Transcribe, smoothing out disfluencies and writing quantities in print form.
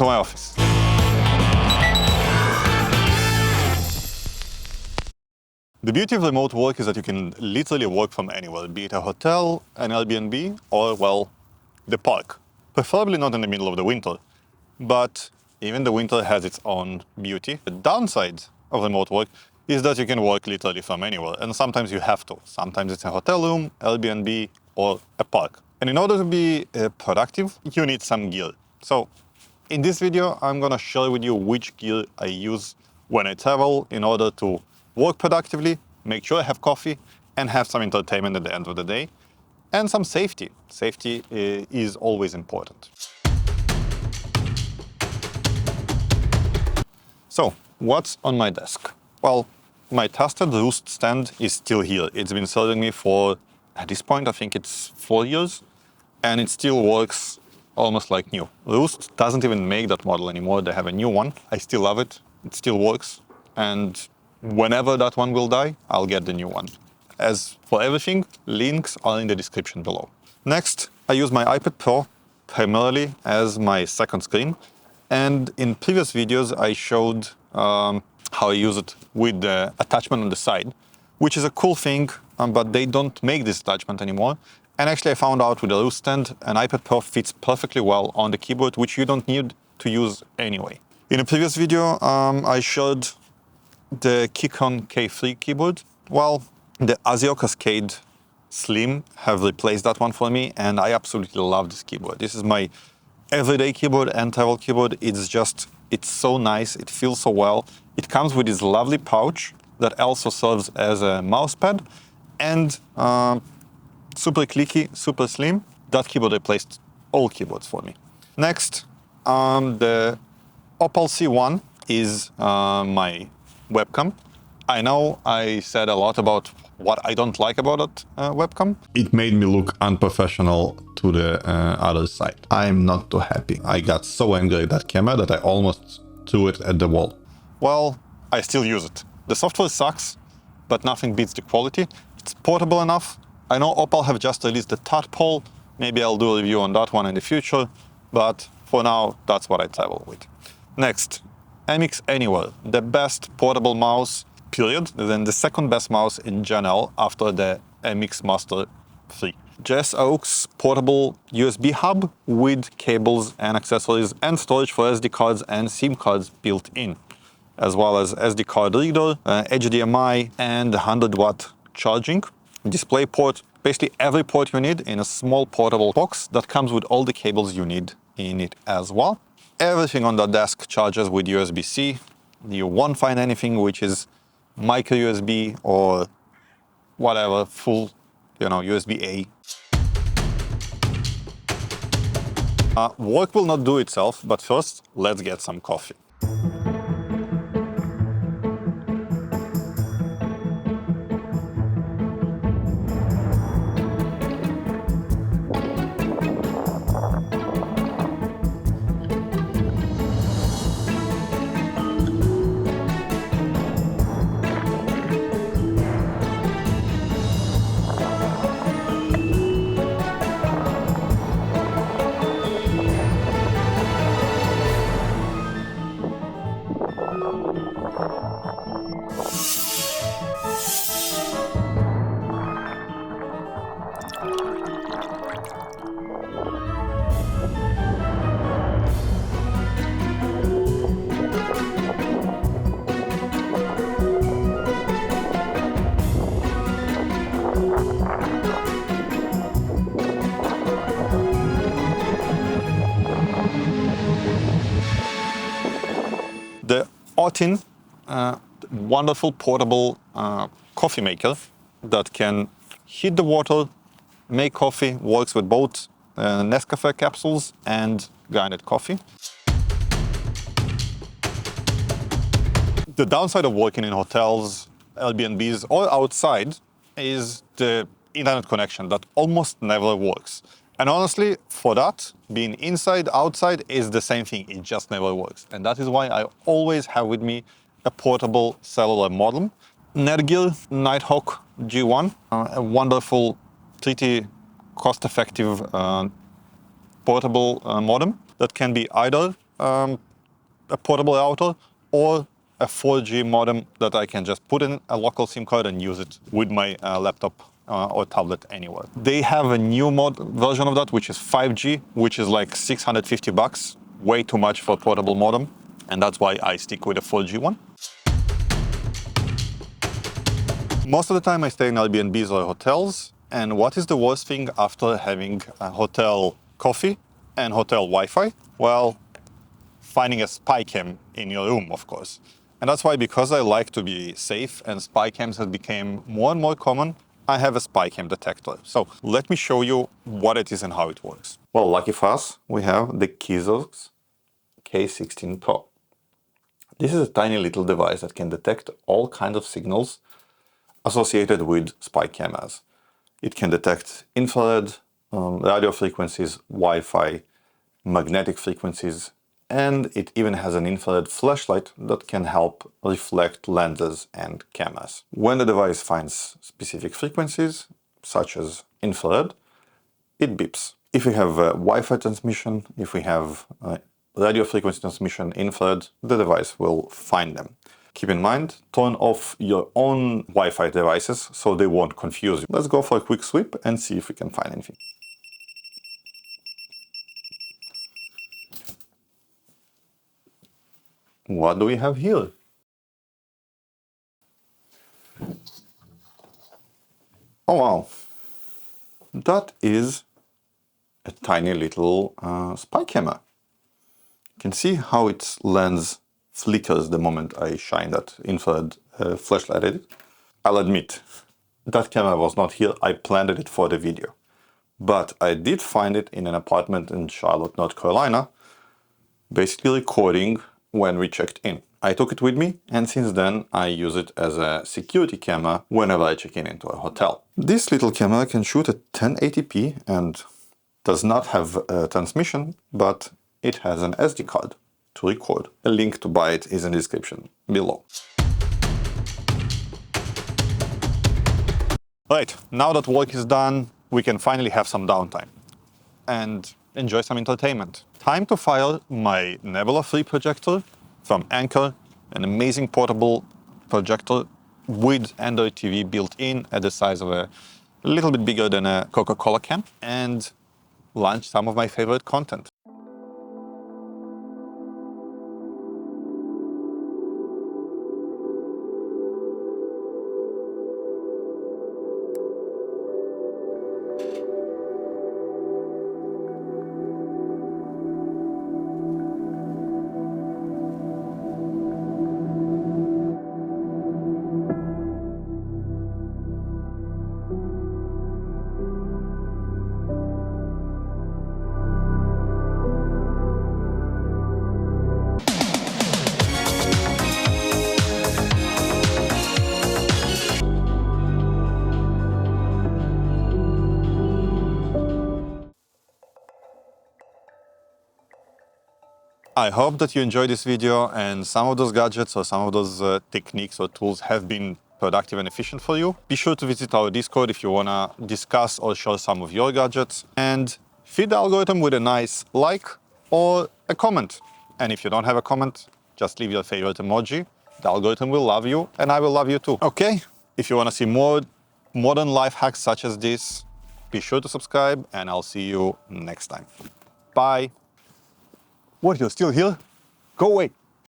to my office. The beauty of remote work is that you can literally work from anywhere, be it a hotel, an Airbnb, or, well, the park. Preferably not in the middle of the winter, but even the winter has its own beauty. The downside of remote work is that you can work literally from anywhere, and sometimes you have to. Sometimes it's a hotel room, Airbnb, or a park. And in order to be productive, you need some gear. So in this video, I'm gonna share with you which gear I use when I travel in order to work productively, make sure I have coffee, and have some entertainment at the end of the day, and some safety. Safety is always important. So, what's on my desk? Well, my trusted Roost stand is still here. It's been serving me for, at this point, I think it's 4 years, and it still works almost like new. Roost doesn't even make that model anymore. They have a new one. I still love it. It still works. And whenever that one will die, I'll get the new one. As for everything, links are in the description below. Next, I use my iPad Pro primarily as my second screen. And in previous videos, I showed how I use it with the attachment on the side, which is a cool thing, but they don't make this attachment anymore. And actually, I found out with the Roost stand, an iPad Pro fits perfectly well on the keyboard, which you don't need to use anyway. In a previous video, I showed the Keychron K3 keyboard. Well, the Azio Cascade Slim have replaced that one for me, and I absolutely love this keyboard. This is my everyday keyboard and travel keyboard. It's so nice, it feels so well. It comes with this lovely pouch that also serves as a mouse pad, and super clicky, super slim. That keyboard replaced all keyboards for me. Next, the Opal C1 is my webcam. I know I said a lot about what I don't like about that webcam. It made me look unprofessional to the other side. I'm not too happy. I got so angry at that camera that I almost threw it at the wall. Well, I still use it. The software sucks, but nothing beats the quality. It's portable enough. I know Opal have just released the Tadpole. Maybe I'll do a review on that one in the future, but for now, that's what I travel with. Next, MX Anywhere, the best portable mouse, period. Then the second best mouse in general after the MX Master 3. Jess Oaks portable USB hub with cables and accessories and storage for SD cards and SIM cards built in, as well as SD card reader, HDMI, and 100-watt charging. Display port, basically every port you need in a small portable box that comes with all the cables you need in it as well. Everything on the desk charges with USB-C. You won't find anything which is micro USB or whatever, full, USB-A. Work will not do itself, but first, let's get some coffee. The Outin, wonderful portable coffee maker that can heat the water, make coffee, works with both Nescafe capsules and grinded coffee. The downside of working in hotels, Airbnbs, or outside is the internet connection that almost never works. And honestly, for that, being inside, outside is the same thing. It just never works. And that is why I always have with me a portable cellular modem. Netgear Nighthawk G1, a wonderful, pretty cost-effective portable modem that can be either a portable router or a 4G modem that I can just put in a local SIM card and use it with my laptop or tablet anywhere. They have a new version of that, which is 5G, which is like $650, way too much for a portable modem. And that's why I stick with a 4G one. Most of the time I stay in Airbnbs or hotels. And what is the worst thing after having a hotel coffee and hotel Wi-Fi? Well, finding a spy cam in your room, of course. And that's why, because I like to be safe and spy cams have become more and more common, I have a spy cam detector. So let me show you what it is and how it works. Well, lucky for us, we have the Kizzox K16 Pro. This is a tiny little device that can detect all kinds of signals associated with spy cameras. It can detect infrared, radio frequencies, Wi-Fi, magnetic frequencies, and it even has an infrared flashlight that can help reflect lenses and cameras. When the device finds specific frequencies, such as infrared, it beeps. If we have Wi-Fi transmission, if we have radio frequency transmission, infrared, the device will find them. Keep in mind, turn off your own Wi-Fi devices so they won't confuse you. Let's go for a quick sweep and see if we can find anything. What do we have here? Oh wow, that is a tiny little spy camera. You can see how its lens flickers the moment I shine that infrared flashlight at it. I'll admit, that camera was not here, I planted it for the video. But I did find it in an apartment in Charlotte, North Carolina, basically recording when we checked in. I took it with me, and since then I use it as a security camera whenever I check in into a hotel. This little camera can shoot at 1080p and does not have a transmission, but it has an SD card to record. A link to buy it is in the description below. Right, now that work is done, we can finally have some downtime and enjoy some entertainment. Time to fire my Nebula 3 projector from Anker, an amazing portable projector with Android TV built in at the size of a little bit bigger than a Coca-Cola can, and launch some of my favorite content. I hope that you enjoyed this video and some of those gadgets or some of those techniques or tools have been productive and efficient for you. Be sure to visit our Discord if you want to discuss or share some of your gadgets, and feed the algorithm with a nice like or a comment. And if you don't have a comment, just leave your favorite emoji. The algorithm will love you and I will love you too. Okay, if you want to see more modern life hacks such as this, be sure to subscribe and I'll see you next time. Bye. What, you're still here? Go away.